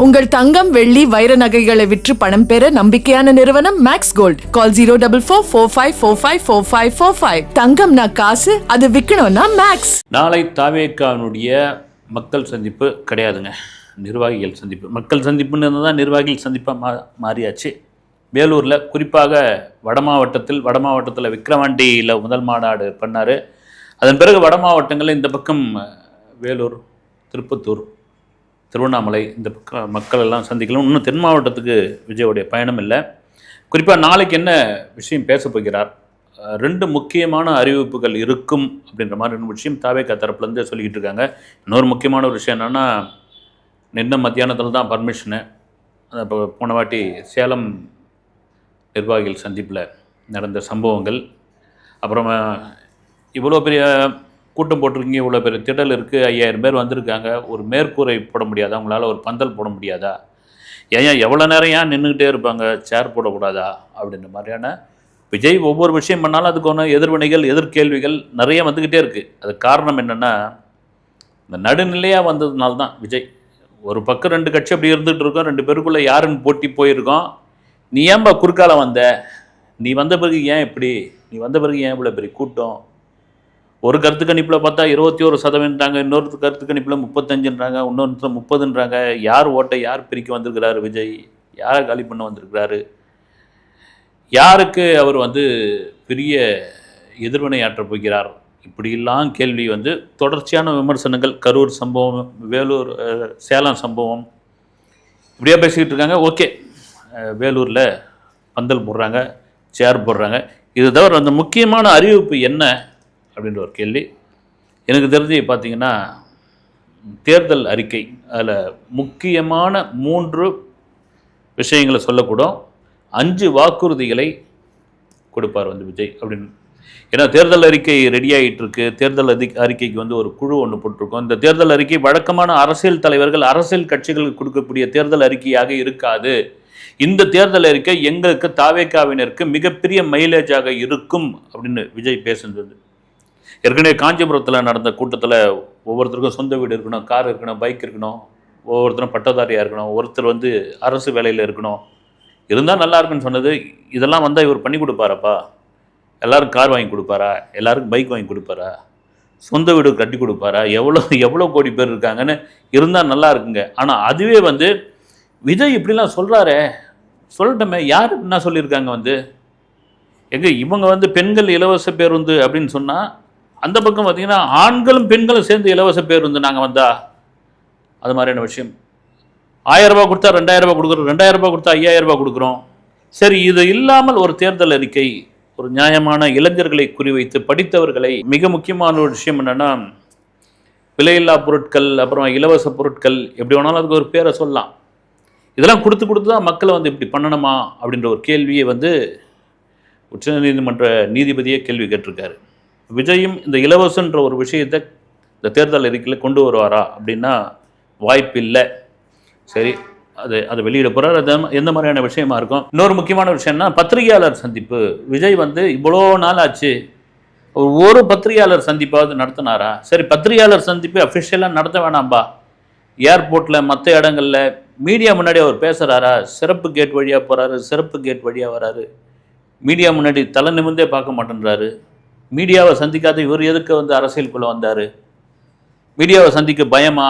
உங்கள் தங்கம் வெள்ளி வைர நகைகளை விற்று பணம் பெற நம்பிக்கையான நிறுவனம் மேக்ஸ் கோல்ட். கால் 04454545545. தங்கம்னா காசு, அது விற்கணும்னா மேக்ஸ். நாளை தாவேகாவினுடைய மக்கள் சந்திப்பு கிடையாதுங்க, நிர்வாகிகள் சந்திப்பு. மக்கள் சந்திப்புன்னு இருந்தால் தான் நிர்வாகிகள் சந்திப்பாக மாறியாச்சு. வேலூரில், குறிப்பாக வட மாவட்டத்தில் விக்கிரவாண்டியில் முதல் மாநாடு பண்ணார். அதன் பிறகு வட மாவட்டங்களில் இந்த பக்கம் வேலூர், திருப்பத்தூர், திருவண்ணாமலை, இந்த பக்கம் மக்கள் எல்லாம் சந்திக்கலாம். இன்னும் தென் மாவட்டத்துக்கு விஜயோடைய பயணம் இல்லை. குறிப்பாக நாளைக்கு என்ன விஷயம் பேச போகிறார், 2 முக்கியமான அறிவிப்புகள் இருக்கும் அப்படின்ற மாதிரி 2 விஷயம் தாவேகா தரப்புலேருந்து சொல்லிக்கிட்டு இருக்காங்க. இன்னொரு முக்கியமான ஒரு விஷயம் என்னென்னா, நின்ன மத்தியானத்தில் தான் பர்மிஷனு. இப்போ போன வாட்டி சேலம் நிர்வாகிகள் சந்திப்பில் நடந்த சம்பவங்கள், அப்புறமா இவ்வளோ பெரிய கூட்டம் போட்டிருக்கீங்க, இவ்வளோ பெரிய திடல் இருக்குது, 5000 பேர் வந்திருக்காங்க, ஒரு மேற்கூரை போட முடியாதா, அவங்களால ஒரு பந்தல் போட முடியாதா, எவ்வளோ நேரம் ஏன் நின்றுக்கிட்டே இருப்பாங்க, சேர் போடக்கூடாதா அப்படின்ற மாதிரியான விஜய் ஒவ்வொரு விஷயம் பண்ணாலும் அதுக்கு ஒன்று எதிர்வினைகள், எதிர்கேள்விகள் நிறைய வந்துக்கிட்டே இருக்குது. அதுக்கு காரணம் என்னென்னா, இந்த நடுநிலையாக வந்ததுனால தான். விஜய் ஒரு பக்கம் 2 கட்சி அப்படி இருந்துகிட்டு இருக்கோம், 2 பேருக்குள்ளே யாருன்னு போட்டி போயிருக்கோம். நீ ஏன்பா குறுக்கால வந்த, நீ வந்த பிறகு ஏன் இப்படி, நீ வந்த பிறகு ஏன் இவ்வளோ பெரிய கூட்டம், ஒரு கருத்து கணிப்பில் பார்த்தா 21%, இன்னொரு கருத்து கணிப்பில் 35ன்றாங்க, இன்னொரு 30ன்றாங்க. யார் ஓட்டை யார் பிரிக்க வந்திருக்கிறாரு விஜய், யாரை காலி பண்ண வந்திருக்கிறாரு, யாருக்கு அவர் பெரிய எதிர்வினை ஆற்றப் போகிறார், இப்படியெல்லாம் கேள்வி தொடர்ச்சியான விமர்சனங்கள். கரூர் சம்பவம், வேலூர், சேலம் சம்பவம், இப்படியா பேசிக்கிட்டு இருக்காங்க. ஓகே, வேலூரில் பந்தல் போடுறாங்க, சேர் போடுறாங்க. இது தவிர அந்த முக்கியமான அறிவிப்பு என்ன அப்படின்ற ஒரு கேள்வி. எனக்கு தெரிஞ்சு பார்த்திங்கன்னா, தேர்தல் அறிக்கை, அதில் முக்கியமான 3 விஷயங்களை சொல்லக்கூடும். 5 வாக்குறுதிகளை கொடுப்பார் விஜய் அப்படின்னு. ஏன்னா தேர்தல் அறிக்கை ரெடி ஆகிட்டு இருக்கு. தேர்தல் அறிக்கைக்கு ஒரு குழு ஒன்று போட்டிருக்கோம். இந்த தேர்தல் அறிக்கை வழக்கமான அரசியல் தலைவர்கள், அரசியல் கட்சிகளுக்கு கொடுக்கக்கூடிய தேர்தல் அறிக்கையாக இருக்காது. இந்த தேர்தல் அறிக்கை எங்களுக்கு தாவேகாவினருக்கு மிகப்பெரிய மைலேஜாக இருக்கும் அப்படின்னு விஜய் பேசுனது. ஏற்கனவே காஞ்சிபுரத்தில் நடந்த கூட்டத்தில் ஒவ்வொருத்தருக்கும் சொந்த வீடு இருக்கணும், கார் இருக்கணும், பைக் இருக்கணும், ஒவ்வொருத்தரும் பட்டதாரியாக இருக்கணும், ஒருத்தர் அரசு வேலையில் இருக்கணும், இருந்தால் நல்லா இருக்குன்னு சொன்னது. இதெல்லாம் இவர் பண்ணி கொடுப்பாரப்பா, எல்லாருக்கும் கார் வாங்கி கொடுப்பாரா, எல்லாருக்கும் பைக் வாங்கி கொடுப்பாரா, சொந்த வீடு கட்டி கொடுப்பாரா, எவ்வளோ கோடி பேர் இருக்காங்கன்னு இருந்தால் நல்லா இருக்குங்க. ஆனால் அதுவே விஜய் இப்படிலாம் சொல்கிறாரே, சொல்லட்டமே, யார் என்ன சொல்லியிருக்காங்க இவங்க பெண்கள் இலவச பேருந்து அப்படின்னு சொன்னால், அந்த பக்கம் பார்த்திங்கன்னா ஆண்களும் பெண்களும் சேர்ந்து இலவச பேருந்து நாங்கள் வந்தால் அது மாதிரியான விஷயம். 1000 ரூபா கொடுத்தா 2000 ரூபா கொடுக்குறோம், 2000 ரூபா கொடுத்தா 5000 ரூபா கொடுக்குறோம். சரி, இது இல்லாமல் ஒரு தேர்தல் அறிக்கை, ஒரு நியாயமான இளைஞர்களை குறிவைத்து படித்தவர்களை, மிக முக்கியமான ஒரு விஷயம் என்னென்னா, விலையில்லா பொருட்கள், அப்புறம் இலவச பொருட்கள், எப்படி வேணாலும் அதுக்கு ஒரு பேரை சொல்லலாம். இதெல்லாம் கொடுத்து தான் மக்களை இப்படி பண்ணணுமா அப்படின்ற ஒரு கேள்வியை உச்சநீதிமன்ற நீதிபதியே கேள்வி கேட்டிருக்காரு. விஜயும் இந்த இலவசன்ற ஒரு விஷயத்தை இந்த தேர்தல் அறிக்கையில் கொண்டு வருவாரா அப்படின்னா வாய்ப்பு இல்லை. சரி, அதை வெளியிட போகிறார். அது எந்த மாதிரியான விஷயமா இருக்கும். இன்னொரு முக்கியமான விஷயம்னா, பத்திரிகையாளர் சந்திப்பு. விஜய் இவ்வளோ நாள் ஆச்சு, ஒரு பத்திரிகையாளர் சந்திப்பாவது நடத்தினாரா? சரி, பத்திரிகையாளர் சந்திப்பு அஃபிஷியலாக நடத்த வேணாம்பா, ஏர்போர்ட்டில் மற்ற இடங்களில் மீடியா முன்னாடி அவர் பேசுகிறாரா? சிறப்பு கேட் வழியாக போகிறாரு, சிறப்பு கேட் வழியாக வராரு, மீடியா முன்னாடி தலை நிமிர்ந்தே பார்க்க மாட்டேன்றாரு. மீடியாவை சந்திக்காத இவர் எதுக்கு அரசியலுக்குள்ளே வந்தார்? மீடியாவை சந்திக்க பயமா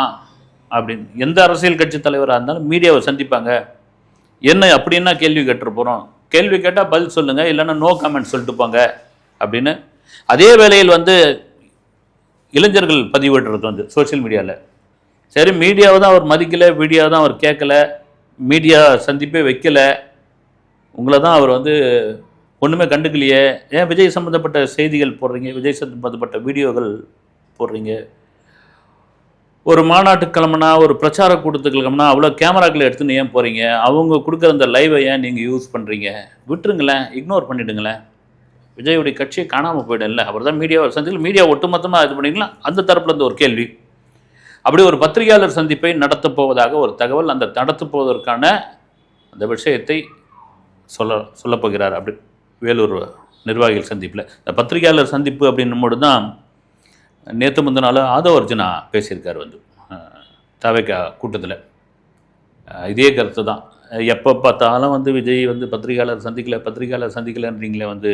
அப்படின்னு. எந்த அரசியல் கட்சி தலைவராக இருந்தாலும் மீடியாவை சந்திப்பாங்க. என்ன அப்படின்னா கேள்வி கேட்டுரு போகிறோம், கேள்வி கேட்டால் பதில் சொல்லுங்கள், இல்லைன்னா நோ கமெண்ட் சொல்லிட்டு போங்க அப்படின்னு. அதே வேளையில் இளைஞர்கள் பதிவிடுறது சோஷியல் மீடியாவில். சரி, மீடியாவை தான் அவர் மதிக்கலை, மீடியாவை தான் அவர் கேட்கலை, மீடியா சந்திப்பே வைக்கலை, உங்களை தான் அவர் ஒன்றுமே கண்டுக்கலையே, ஏன் விஜய் சம்மந்தப்பட்ட செய்திகள் போடுறீங்க, விஜய் சம்மந்தப்பட்ட வீடியோகள் போடுறீங்க, ஒரு மாநாட்டுக்கு கிளம்புனா, ஒரு பிரச்சார கூட்டத்துக்கு கிளம்புனா அவ்வளோ கேமராக்களை எடுத்துன்னு ஏன் போகிறீங்க, அவங்க கொடுக்குற அந்த லைவை ஏன் நீங்கள் யூஸ் பண்ணுறீங்க, விட்டுருங்களேன், இக்னோர் பண்ணிவிடுங்களேன். விஜயுடைய கட்சியை காணாமல் போயிடும்ல. அவர் தான் மீடியாவை சந்திப்பில் மீடியா ஒட்டுமொத்தமாக இது பண்ணிக்கலாம். அந்த தரப்புலேருந்து ஒரு கேள்வி. அப்படி ஒரு பத்திரிகையாளர் சந்திப்பை நடத்தப் போவதாக ஒரு தகவல். அந்த நடத்தப் போவதற்கான அந்த விஷயத்தை சொல்லப்போகிறார். அப்படி வேலூர் நிர்வாகிகள் சந்திப்பில் இந்த பத்திரிகையாளர் சந்திப்பு அப்படின்னும்போது தான் நேற்று முந்தினால ஆதவ அர்ஜுனா பேசியிருக்கார் தாவேகா கூட்டத்தில். இதே கருத்து தான். எப்போ பார்த்தாலும் வந்து விஜய் வந்து பத்திரிகையாளர் சந்திக்கலைன்றீங்களே வந்து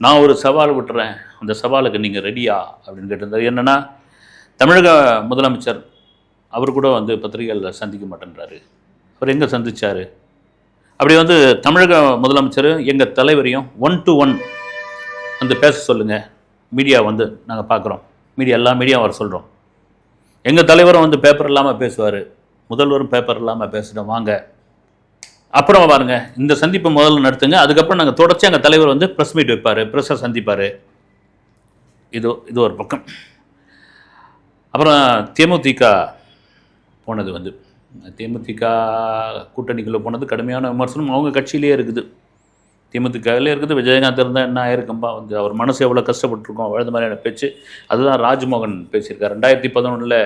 நான் ஒரு சவால் விட்டுறேன், அந்த சவாலுக்கு நீங்கள் ரெடியா அப்படின்னு கேட்டிருந்தார். என்னென்னா தமிழக முதலமைச்சர் அவர் கூட வந்து பத்திரிகையாளர் சந்திக்க மாட்டேன்றாரு. அவர் எங்கே சந்திச்சார்? அப்படி வந்து தமிழக முதலமைச்சர் எங்கள் தலைவரையும் 1 to 1 வந்து பேச சொல்லுங்கள், மீடியா வந்து நாங்கள் பார்க்குறோம், எல்லா மீடியாவும் வர சொல்கிறோம். எங்கள் தலைவரும் வந்து பேப்பர் இல்லாமல் பேசுவார், முதல்வரும் பேப்பர் இல்லாமல் பேசுகிறோம், வாங்க அப்புறம் பாருங்க இந்த சந்திப்பை முதல்ல நடத்துங்க, அதுக்கப்புறம் நாங்கள் தொடர்ச்சி எங்கள் தலைவர் வந்து ப்ரெஸ் மீட் வைப்பார், ப்ரெஸ்ஸை சந்திப்பார். இது ஒரு பக்கம். அப்புறம் தேமுதிக போனது வந்து தேமுதிக கூட்டணிக்குள்ளே போனது கடுமையான விமர்சனம் அவங்க கட்சியிலே இருக்குது, தேமுதிகவிலே இருக்குது. விஜயகாந்த் இருந்தால் என்ன ஆயிருக்கும்பா, வந்து அவர் மனசு எவ்வளோ கஷ்டப்பட்டுருக்கோம், வழுது மாதிரியான பேச்சு. அதுதான் ராஜ்மோகன் பேசியிருக்கார். 2011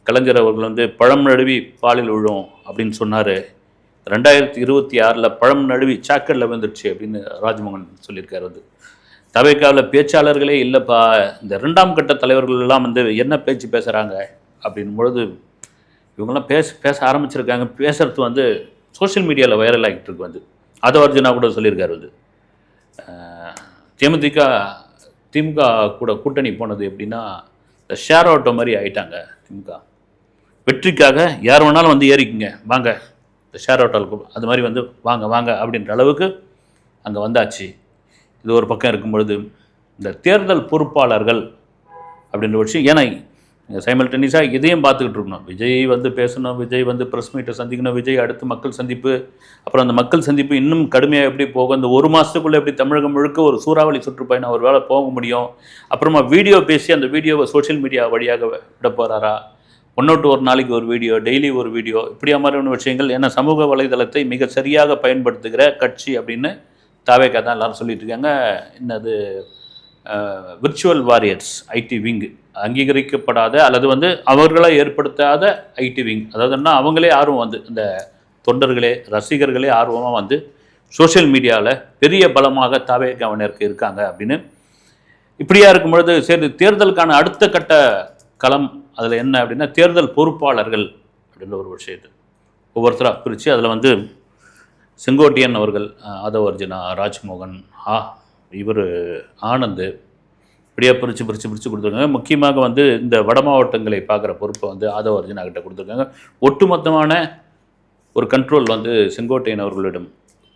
கலைஞர் அவர்கள் வந்து பழம் நழுவி பாலில் விழும் அப்படின்னு சொன்னார். 2026 பழம் நழுவி சாக்கடில் வந்துடுச்சு அப்படின்னு ராஜ்மோகன் சொல்லியிருக்காரு. வந்து தவைக்காவில் பேச்சாளர்களே இல்லைப்பா, இந்த 2ஆம் கட்ட தலைவர்கள் எல்லாம் வந்து என்ன பேச்சு பேசுகிறாங்க அப்படின் பொழுது இவங்கெல்லாம் பேச ஆரம்பிச்சிருக்காங்க. பேசுறது வந்து சோஷியல் மீடியாவில் வைரல் ஆகிட்டு இருக்கு. வந்து ஆதவர்ஜுனா கூட சொல்லியிருக்காரு. வந்து திமுக கூட கூட்டணி போனது எப்படின்னா இந்த ஷேர் ஆட்டோ மாதிரி ஆகிட்டாங்க. திமுக வெற்றிக்காக யார் வேணாலும் வந்து ஏறிக்குங்க, வாங்க இந்த ஷேர் ஆட்டோவில், அது மாதிரி வந்து வாங்க அப்படின்ற அளவுக்கு அங்கே வந்தாச்சு. இது ஒரு பக்கம் இருக்கும்பொழுது இந்த தேர்தல் பொறுப்பாளர்கள் அப்படின்ற விஷயம், ஏன்னா சைமல்டேனியஸாக இதையும் பார்த்துக்கிட்டு இருக்கணும். விஜய் வந்து பேசணும், விஜய் வந்து ப்ரெஸ் மீட்டை சந்திக்கணும், விஜய் அடுத்து மக்கள் சந்திப்பு, அப்புறம் அந்த மக்கள் சந்திப்பு இன்னும் கடுமையாக எப்படி போகும், இந்த 1 மாதத்துக்குள்ளே எப்படி தமிழகம் முழுக்க ஒரு சூறாவளி சுற்றுப்பயணம் ஒரு வேளை போக முடியும், அப்புறமா வீடியோ பேசி அந்த வீடியோவை சோஷியல் மீடியா வழியாக விட போகிறாரா, 1 to 1 நாளைக்கு ஒரு வீடியோ, டெய்லி ஒரு வீடியோ, இப்படியா மாதிரியான விஷயங்கள். ஏன்னா சமூக வலைதளத்தை மிக சரியாக பயன்படுத்துகிற கட்சி அப்படின்னு தாவேக்கா தான் எல்லாரும் சொல்லிட்டு இருக்காங்க. என்னது விர்ச்சுவல் வாரியர்ஸ் ஐடி விங், அங்கீகரிக்கப்படாத அல்லது வந்து அவர்களாக ஏற்படுத்தாத ஐடி விங், அதாவதுன்னா அவங்களே ஆர்வம் வந்து இந்த தொண்டர்களே ரசிகர்களே ஆர்வமாக வந்து சோஷியல் மீடியாவில் பெரிய பலமாக தாவேக்காவினருக்கு இருக்காங்க அப்படின்னு. இப்படியா இருக்கும்பொழுது சரி, தேர்தலுக்கான அடுத்த கட்ட களம் அதில் என்ன அப்படின்னா தேர்தல் பொறுப்பாளர்கள் அப்படின்ற ஒரு விஷயத்தை ஒவ்வொருத்தராக பிரித்து அதில் வந்து செங்கோட்டையன் அவர்கள், ஆதவர்ஜுனா, ராஜ்மோகன், இவர் ஆனந்த், இப்படியே பிரித்து கொடுத்துருக்காங்க. முக்கியமாக வந்து இந்த வட மாவட்டங்களை பார்க்குற பொறுப்பை வந்து ஆதவர்ஜுனா கிட்ட கொடுத்துருக்காங்க. ஒட்டுமொத்தமான ஒரு கண்ட்ரோல் வந்து செங்கோட்டையன் அவர்களிடம்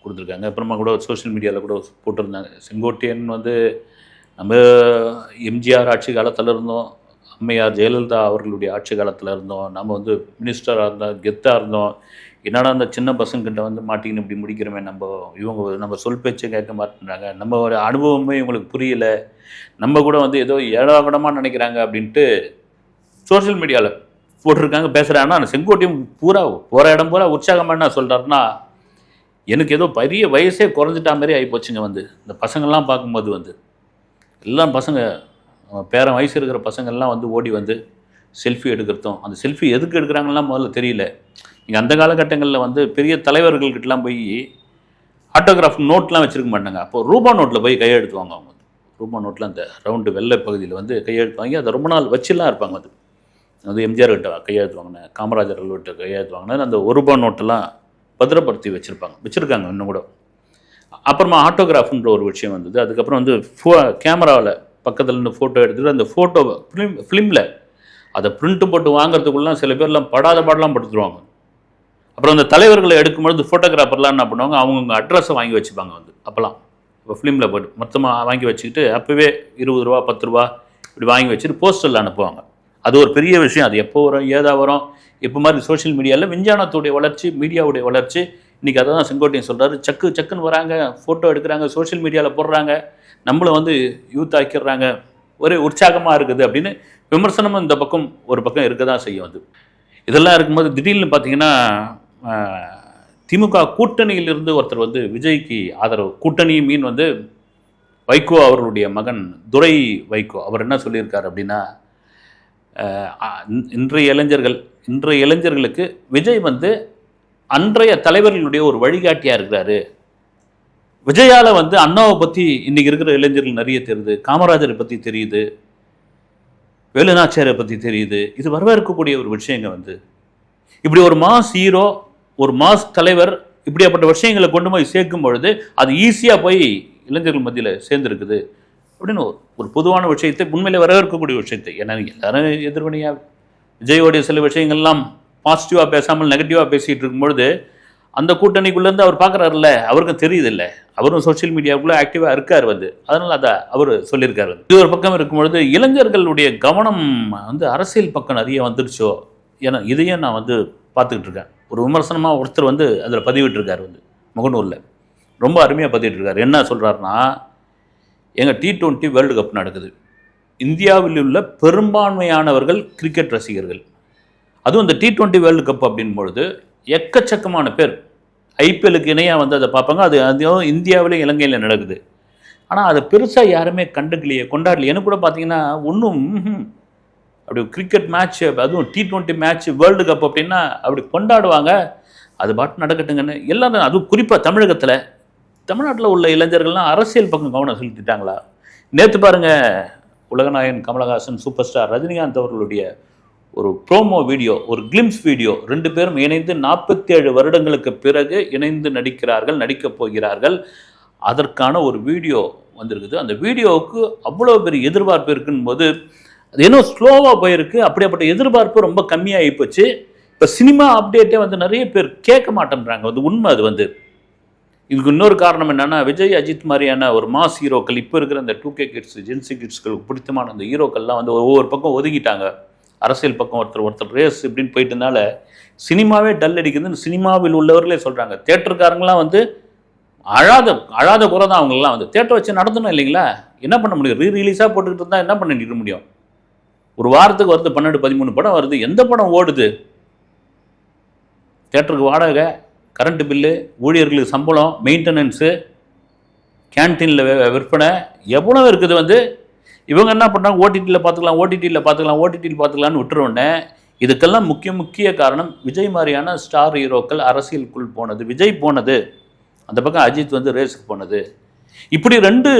கொடுத்துருக்காங்க. அப்புறமா கூட சோஷியல் மீடியாவில் கூட போட்டிருந்தாங்க, செங்கோட்டையன் வந்து நம்ம எம்ஜிஆர் ஆட்சி காலத்தில் இருந்தோம், அம்மையார் ஜெயலலிதா அவர்களுடைய ஆட்சி காலத்தில் இருந்தோம், நம்ம வந்து மினிஸ்டராக இருந்தோம், கெத்தாக இருந்தோம், என்னடா அந்த சின்ன பசங்கிட்ட வந்து மாட்டிக்கின்னு இப்படி முடிக்கிறோமே, நம்ம சொல் பேச்சை கேட்க மாட்டேங்கிறாங்க, நம்ம ஒரு அனுபவமே இவங்களுக்கு புரியலை, நம்ம கூட வந்து ஏதோ ஏடாகூடமாக நினைக்கிறாங்க அப்படின்ட்டு சோஷியல் மீடியாவில் போட்டிருக்காங்க, பேசுகிறாங்கன்னா. அந்த செங்கோட்டையும் பூரா போகிற இடம் பூரா உற்சாகமாக என்ன சொல்கிறாருன்னா, எனக்கு ஏதோ பெரிய வயசே குறைஞ்சிட்டா மாதிரி ஆகி போச்சுங்க. வந்து இந்த பசங்கள்லாம் பார்க்கும்போது வந்து எல்லாம் பசங்க பேரன் வயசு இருக்கிற பசங்கள்லாம் வந்து ஓடி வந்து செல்ஃபி எடுக்கிறதும், அந்த செல்ஃபி எதுக்கு எடுக்கிறாங்கலாம் முதல்ல தெரியல. நீங்கள் அந்த காலகட்டங்களில் வந்து பெரிய தலைவர்கள்கிட்டலாம் போய் ஆட்டோகிராஃப் நோட்லாம் வச்சுருக்க மாட்டாங்க. அப்போது ரூபா நோட்டில் போய் கையெழுத்துவாங்க. அவங்க ரூபா நோட்டில் அந்த ரவுண்டு வெள்ளை பகுதியில் வந்து கையெழுத்து வாங்கி அதை ரொம்ப நாள் வச்சுலாம் இருப்பாங்க. அது எம்ஜிஆர் கிட்ட கையெழுத்து வாங்கினேன், காமராஜர் கிட்ட கையெழுத்து வாங்கினேன், அந்த 1 ரூபா நோட்டெல்லாம் பத்திரப்படுத்தி வச்சுருக்காங்க இன்னும் கூட. அப்புறமா ஆட்டோகிராஃப்ன்ற ஒரு விஷயம் வந்தது. அதுக்கப்புறம் வந்து கேமராவில் பக்கத்தில் இருந்து ஃபோட்டோ எடுத்துகிட்டு அந்த ஃபோட்டோவை ஃபிலிமில் அதை பிரிண்ட்டு போட்டு வாங்குறதுக்குள்ளலாம் சில பேர்லாம் படாத பாடலாம் படுத்துருவாங்க. அப்புறம் அந்த தலைவர்களை எடுக்கும்பொழுது ஃபோட்டோகிராஃபர்லாம் என்ன பண்ணுவாங்க, அவங்கவுங்க அட்ரஸை வாங்கி வச்சுப்பாங்க. வந்து அப்போல்லாம் இப்போ ஃபிலிமில் போட்டு மொத்தமாக வாங்கி வச்சுக்கிட்டு அப்போவே 20 ரூபா 10 ரூபா இப்படி வாங்கி வச்சுட்டு போஸ்டரில் அனுப்புவாங்க. அது ஒரு பெரிய விஷயம். அது எப்போ வரும், ஏதா வரும், இப்போ மாதிரி சோஷியல் மீடியாவில் விஞ்ஞானத்துடைய வளர்ச்சி, மீடியாவுடைய வளர்ச்சி. இன்றைக்கி அதை தான் செங்கோட்டையன் சொல்கிறாரு, சக்குன்னு வராங்க, ஃபோட்டோ எடுக்கிறாங்க, சோஷியல் மீடியாவில் போடுறாங்க, நம்மளை வந்து யூத் ஆக்கிடுறாங்க, ஒரே உற்சாகமாக இருக்குது அப்படின்னு விமர்சனமும் இந்த பக்கம் ஒரு பக்கம் இருக்க தான் செய்யும். அது இதெல்லாம் இருக்கும்போது திடீர்னு பார்த்தீங்கன்னா திமுக கூட்டணியிலிருந்து ஒருத்தர் வந்து விஜய்க்கு ஆதரவு, கூட்டணி மீன் வந்து வைகோ அவர்களுடைய மகன் துரை வைகோ, அவர் என்ன சொல்லியிருக்கார் அப்படின்னா, இன்றைய இளைஞர்களுக்கு விஜய் வந்து அன்றைய தலைவர்களுடைய ஒரு வழிகாட்டியாக இருக்கிறாரு. விஜயால் வந்து அண்ணாவை பற்றி இன்றைக்கி இருக்கிற இளைஞர்கள் நிறைய தெரியுது, காமராஜரை பற்றி தெரியுது, வேலுநாச்சியாரை பற்றி தெரியுது. இது வரவேற்கக்கூடிய ஒரு விஷயங்க. வந்து இப்படி ஒரு மாஸ் ஹீரோ ஒரு மாஸ் தலைவர் இப்படியாப்பட்ட விஷயங்களை கொண்டு போய் சேர்க்கும் பொழுது அது ஈஸியாக போய் இளைஞர்கள் மத்தியில் சேர்ந்துருக்குது அப்படின்னு ஒரு பொதுவான விஷயத்தை உண்மையிலே வரவேற்கக்கூடிய விஷயத்தை. ஏன்னா எல்லாரும் எதிர்வினையாக விஜயோடைய சில விஷயங்கள்லாம் பாசிட்டிவாக பேசாமல் நெகட்டிவாக பேசிகிட்டு இருக்கும்பொழுது அந்த கூட்டணிக்குள்ளேருந்து அவர் பார்க்குறாருல்ல, அவருக்கும் தெரியுது இல்லை, அவரும் சோஷியல் மீடியாவுக்குள்ளே ஆக்டிவாக இருக்கார் அதனால் அதை அவர் சொல்லியிருக்காரு. இது ஒரு பக்கம் இருக்கும்பொழுது இளைஞர்களுடைய கவனம் அரசியல் பக்கம் நிறைய வந்துருச்சோ, ஏன்னா இதையும் நான் பார்த்துக்கிட்டு இருக்கேன். ஒரு விமர்சனமாக ஒருத்தர் அதில் பதிவிட்டிருக்கார் முகநூரில், ரொம்ப அருமையாக பதிவிட்டிருக்காரு. என்ன சொல்கிறாருன்னா, எங்கள் T20 வேர்ல்டு கப் நடக்குது, இந்தியாவில் உள்ள பெரும்பான்மையானவர்கள் கிரிக்கெட் ரசிகர்கள், அதுவும் இந்த T20 வேர்ல்டு கப் அப்படின் பொழுது எக்கச்சக்கமான பேர் ஐபிஎல்லுக்கு இணையாக அதை பார்ப்பாங்க. அதுவும் இந்தியாவிலே இலங்கையில் நடக்குது. ஆனால் அதை பெருசாக யாருமே கண்டுக்கலையே, கொண்டாடலையே. எனக்கு கூட பார்த்தீங்கன்னா ஒன்றும் அப்படி கிரிக்கெட் மேட்ச், அதுவும் T20 மேட்ச் வேர்ல்டு கப் அப்படின்னா அப்படி கொண்டாடுவாங்க, அது பாட்டு நடக்கட்டுங்கன்னு எல்லாரும். அதுவும் குறிப்பாக தமிழ்நாட்டில் உள்ள இளைஞர்கள்லாம் அரசியல் பக்கம் கவனம் செலுத்திட்டாங்களா? நேற்று பாருங்கள், உலகநாயகன் கமலஹாசன், சூப்பர் ஸ்டார் ரஜினிகாந்த் அவர்களுடைய ஒரு ப்ரோமோ வீடியோ, ஒரு கிளிம்ஸ் வீடியோ, 2 பேரும் இணைந்து 47 வருடங்களுக்கு பிறகு இணைந்து நடிக்கப் போகிறார்கள். அதற்கான ஒரு வீடியோ வந்திருக்குது. அந்த வீடியோவுக்கு அவ்வளோ பெரிய எதிர்பார்ப்பு இருக்குன்னு போது அது இன்னும் ஸ்லோவாக போயிருக்கு. அப்படியாப்பட்ட எதிர்பார்ப்பு ரொம்ப கம்மியாகி போச்சு. இப்போ சினிமா அப்டேட்டே நிறைய பேர் கேட்க மாட்டேன்றாங்க. உண்மை அது. இதுக்கு இன்னொரு காரணம் என்னென்னா, விஜய் அஜித் மாதிரியான ஒரு மாஸ் ஹீரோக்கள், இப்போ இருக்கிற இந்த 2K கிட்ஸ் ஜென்சி கிட்ஸ்களுக்கு பிடித்தமான அந்த ஹீரோக்கள்லாம் ஒவ்வொரு பக்கம் ஒதுக்கிட்டாங்க. அரசியல் பக்கம் ஒருத்தர் ரேஸ் இப்படின்னு போயிட்டனால சினிமாவே டல் அடிக்குதுன்னு சினிமாவில் உள்ளவர்களே சொல்கிறாங்க. தேட்டருக்காரங்களாம் அழாத குறை தான் அவங்கெல்லாம் தேட்டர் வச்சு நடத்தணும் இல்லைங்களா? என்ன பண்ண முடியும்? ரீரிலீஸாக போட்டுக்கிட்டு இருந்தால் என்ன பண்ணிட்டு முடியும்? ஒரு வாரத்துக்கு 12-13 படம் வருது, எந்த படம் ஓடுது? தேட்டருக்கு வாடகை, கரண்ட் பில்லு, ஊழியர்களுக்கு சம்பளம், மெயின்டெனன்ஸு, கேன்டீனில் விற்பனை எவ்வளோ இருக்குது. இவங்க என்ன பண்ணுறாங்க, ஓடிடியில் பார்த்துக்கலாம்னு விட்டுருவோன்னே. இதுக்கெல்லாம் முக்கிய காரணம் விஜய் மாதிரியான ஸ்டார் ஹீரோக்கள் அரசியலுக்குள் போனது, விஜய் போனது, அந்த பக்கம் அஜித் ரேஸுக்கு போனது. இப்படி 2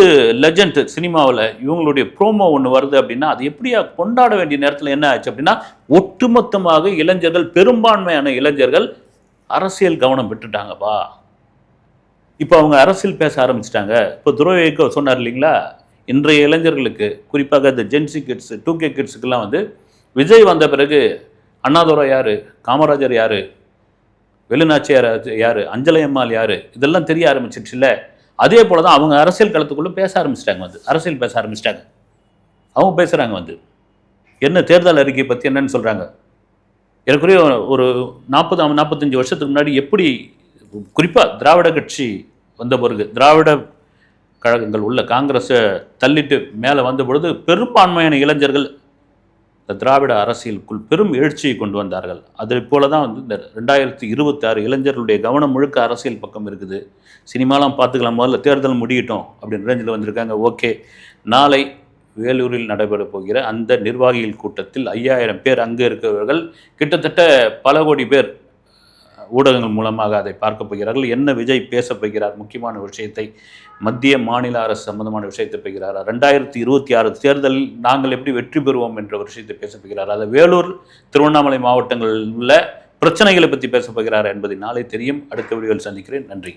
லெஜண்ட் சினிமாவில் இவங்களுடைய ப்ரோமோ ஒன்று வருது அப்படின்னா அது எப்படியா கொண்டாட வேண்டிய நேரத்தில் என்ன ஆச்சு அப்படின்னா, ஒட்டுமொத்தமாக இளைஞர்கள், பெரும்பான்மையான இளைஞர்கள் அரசியல் கவனம் விட்டுட்டாங்கப்பா. இப்போ அவங்க அரசியல் பேச ஆரம்பிச்சிட்டாங்க. இப்போ துரோகிக்கு சொன்னார் இல்லைங்களா, இன்றைய இளைஞர்களுக்கு, குறிப்பாக இந்த ஜென்சி கிட்ஸ் 2K கிட்ஸுக்கெல்லாம் விஜய் வந்த பிறகு அண்ணாதுரை யார், காமராஜர் யார், வெளிநாச்சியார் யார், அஞ்சலை அம்மாள் யார், இதெல்லாம் தெரிய ஆரம்பிச்சிருச்சுல்ல. அதே போல தான் அவங்க அரசியல் களத்துக்குள்ளே பேச ஆரம்பிச்சிட்டாங்க, அரசியல் பேச ஆரம்பிச்சிட்டாங்க. அவங்க பேசுகிறாங்க என்ன தேர்தல் அறிக்கை பற்றி என்னன்னு சொல்கிறாங்க. எனக்குரிய ஒரு 40-45 வருஷத்துக்கு முன்னாடி எப்படி, குறிப்பாக திராவிட கட்சி வந்த பிறகு, திராவிட கழகங்கள் உள்ள காங்கிரஸை தள்ளிட்டு மேலே வந்த பொழுது பெரும்பான்மையான இளைஞர்கள் இந்த திராவிட அரசியலுக்குள் பெரும் எழுச்சியை கொண்டு வந்தார்கள். அதே போல தான் இந்த 2026 இளைஞர்களுடைய கவனம் முழுக்க அரசியல் பக்கம் இருக்குது. சினிமாலாம் பார்த்துக்கலாம், முதல்ல தேர்தல் முடியட்டும் அப்படின்னு ரேஞ்சில் வந்திருக்காங்க. ஓகே, நாளை வேலூரில் நடைபெற போகிற அந்த நிர்வாகிகள் கூட்டத்தில் 5000 பேர் அங்கே இருக்கிறவர்கள், கிட்டத்தட்ட பல கோடி பேர் ஊடகங்கள் மூலமாக அதை பார்க்க போகிறார்கள். என்ன விஜய் பேச போகிறார், முக்கியமான விஷயத்தை, மத்திய மாநில அரசு சம்பந்தமான விஷயத்தை பேசுகிறார். 2026 தேர்தலில் நாங்கள் எப்படி வெற்றி பெறுவோம் என்ற விஷயத்தை பேச போகிறார். அதை வேலூர், திருவண்ணாமலை மாவட்டங்களில் உள்ள பிரச்சனைகளை பற்றி பேச போகிறார் என்பதை நாளை தெரியும். அடுத்த வீடியோவில் சந்திக்கிறேன். நன்றி.